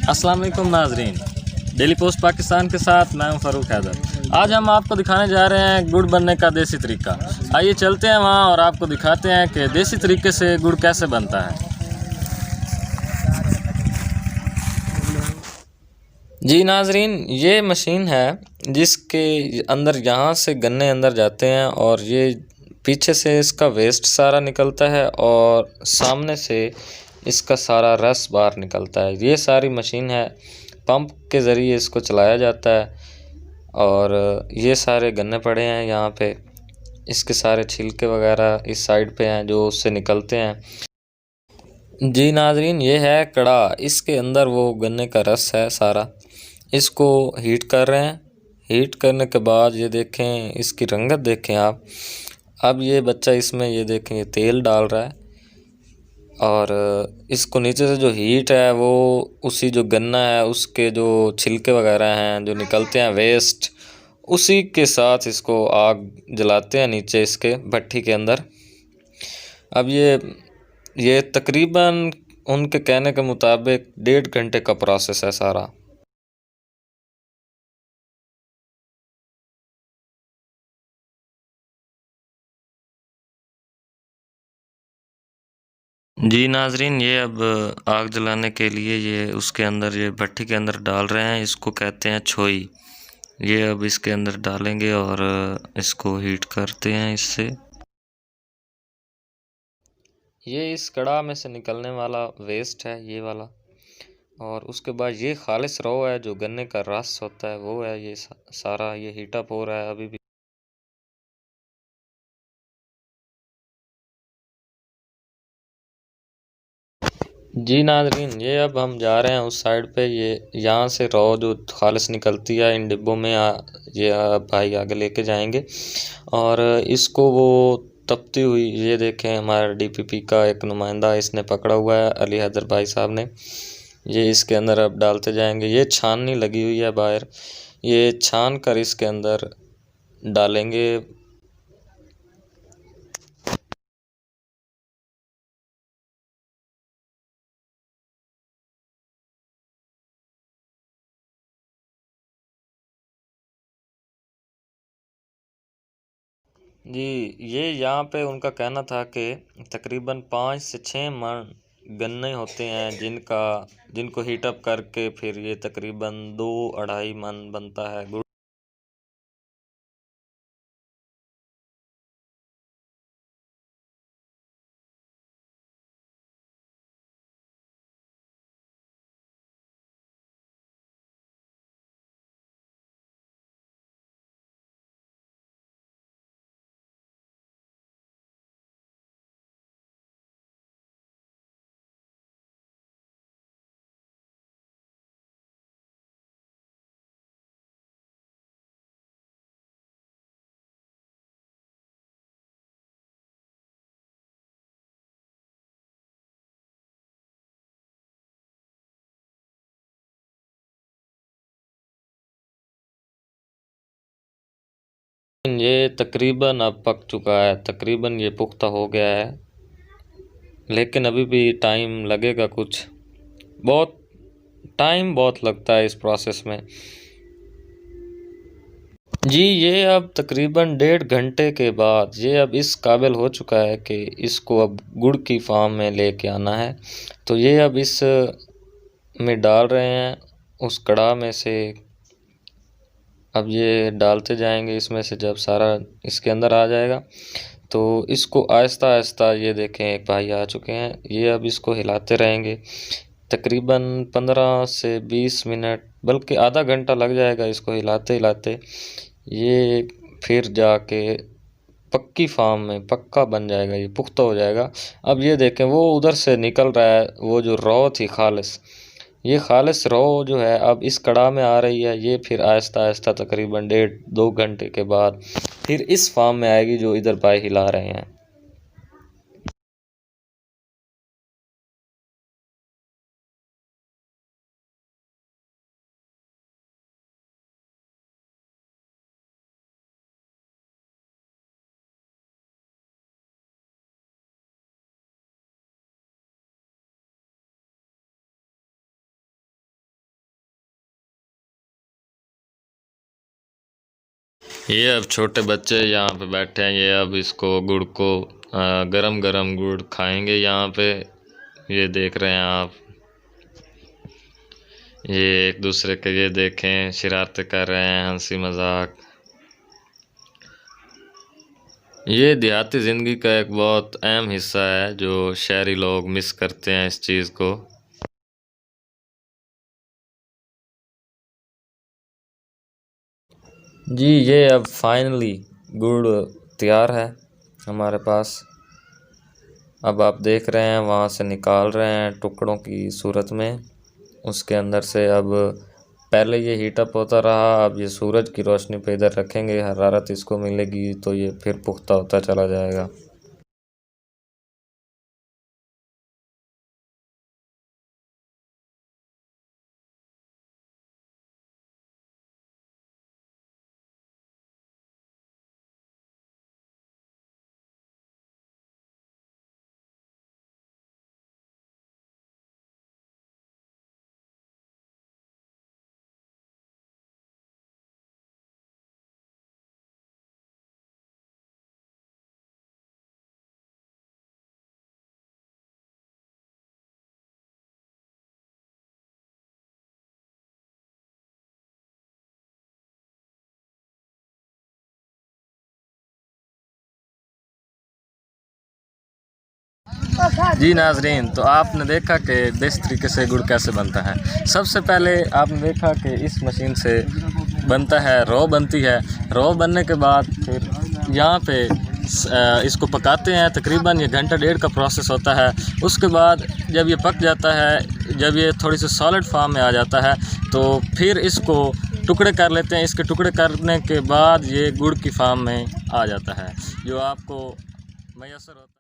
अस्सलाम वालेकुम नाजरीन, डेली पोस्ट पाकिस्तान के साथ मैं हूं फ़ारूक हैदर। आज हम आपको दिखाने जा रहे हैं गुड़ बनने का देसी तरीका। आइए चलते हैं वहां और आपको दिखाते हैं कि देसी तरीके से गुड़ कैसे बनता है। जी नाजरीन, ये मशीन है जिसके अंदर यहाँ से गन्ने अंदर जाते हैं और ये पीछे से इसका वेस्ट सारा निकलता है और सामने से इसका सारा रस बाहर निकलता है। ये सारी मशीन है, पंप के ज़रिए इसको चलाया जाता है। और ये सारे गन्ने पड़े हैं यहाँ पे, इसके सारे छिलके वगैरह इस साइड पे हैं जो उससे निकलते हैं। जी नाजरीन, ये है कड़ा, इसके अंदर वो गन्ने का रस है सारा। इसको हीट कर रहे हैं। हीट करने के बाद ये देखें, इसकी रंगत देखें आप। अब ये बच्चा इसमें ये देखें ये तेल डाल रहा है और इसको नीचे से जो हीट है वो उसी जो गन्ना है उसके जो छिलके वगैरह हैं जो निकलते हैं वेस्ट, उसी के साथ इसको आग जलाते हैं नीचे इसके भट्ठी के अंदर। अब ये तकरीबन उनके कहने के मुताबिक 1.5 घंटे का प्रोसेस है सारा। जी नाजरीन, ये अब आग जलाने के लिए ये उसके अंदर ये भट्टी के अंदर डाल रहे हैं। इसको कहते हैं छोई। ये अब इसके अंदर डालेंगे और इसको हीट करते हैं इससे। ये इस कड़ा में से निकलने वाला वेस्ट है ये वाला, और उसके बाद ये खालिस रॉ है जो गन्ने का रस होता है वो है। ये सारा ये हीटअप हो रहा है अभी भी। जी नाजरीन, ये अब हम जा रहे हैं उस साइड पे। ये यहाँ से रॉ जो खालिस निकलती है इन डिब्बों में ये भाई आगे लेके जाएंगे और इसको वो तपती हुई ये देखें हमारा डीपीपी का एक नुमाइंदा इसने पकड़ा हुआ है, अली हैदर भाई साहब ने। ये इसके अंदर अब डालते जाएंगे। ये छाननी लगी हुई है बाहर, ये छान कर इसके अंदर डालेंगे। जी, ये यहाँ पे उनका कहना था कि तकरीबन 5 से 6 मन गन्ने होते हैं जिनको हीटअप करके फिर ये तकरीबन 2-2.5 मन बनता है गुड़। ये तकरीबन अब पक चुका है, तकरीबन ये पुख्ता हो गया है, लेकिन अभी भी टाइम लगेगा। कुछ बहुत टाइम बहुत लगता है इस प्रोसेस में। जी, ये अब तकरीबन 1.5 घंटे के बाद ये अब इस काबिल हो चुका है कि इसको अब गुड़ की फार्म में लेके आना है। तो ये अब इस में डाल रहे हैं उस कड़ा में से। अब ये डालते जाएंगे इसमें से, जब सारा इसके अंदर आ जाएगा तो इसको आहिस्ता आहिस्ता ये देखें एक भाई आ चुके हैं, ये अब इसको हिलाते रहेंगे तकरीबन 15 से 20 मिनट, बल्कि आधा घंटा लग जाएगा इसको हिलाते हिलाते। ये फिर जाके पक्की फार्म में पक्का बन जाएगा, ये पुख्ता हो जाएगा। अब ये देखें वो उधर से निकल रहा है वो जो रॉ थी खालिस, ये खालिस रॉ जो है अब इस कड़ा में आ रही है। ये फिर आहिस्ता आहिस्ता तकरीबन 1.5-2 घंटे के बाद फिर इस फार्म में आएगी जो इधर भाई हिला रहे हैं। ये अब छोटे बच्चे यहाँ पे बैठे हैं। ये अब इसको गुड़ को गरम गरम गुड़ खाएंगे यहाँ पे। ये देख रहे हैं आप, ये एक दूसरे के ये देखें शरारतें कर रहे हैं, हंसी मजाक। ये देहाती ज़िंदगी का एक बहुत अहम हिस्सा है जो शहरी लोग मिस करते हैं इस चीज़ को। जी ये अब फाइनली गुड़ तैयार है हमारे पास। अब आप देख रहे हैं वहाँ से निकाल रहे हैं टुकड़ों की सूरत में। उसके अंदर से अब पहले ये हीटअप होता रहा, अब ये सूरज की रोशनी पे इधर रखेंगे, हरारत इसको मिलेगी तो ये फिर पुख्ता होता चला जाएगा। जी नाजरीन, तो आपने देखा कि बेस्ट तरीके से गुड़ कैसे बनता है। सबसे पहले आपने देखा कि इस मशीन से बनता है, रॉ बनती है। रॉ बनने के बाद फिर यहाँ पे इसको पकाते हैं। तकरीबन ये घंटा डेढ़ का प्रोसेस होता है। उसके बाद जब ये पक जाता है, जब ये थोड़ी सी सॉलिड फॉर्म में आ जाता है तो फिर इसको टुकड़े कर लेते हैं। इसके टुकड़े करने के बाद ये गुड़ की फॉर्म में आ जाता है जो आपको मैसर होता है।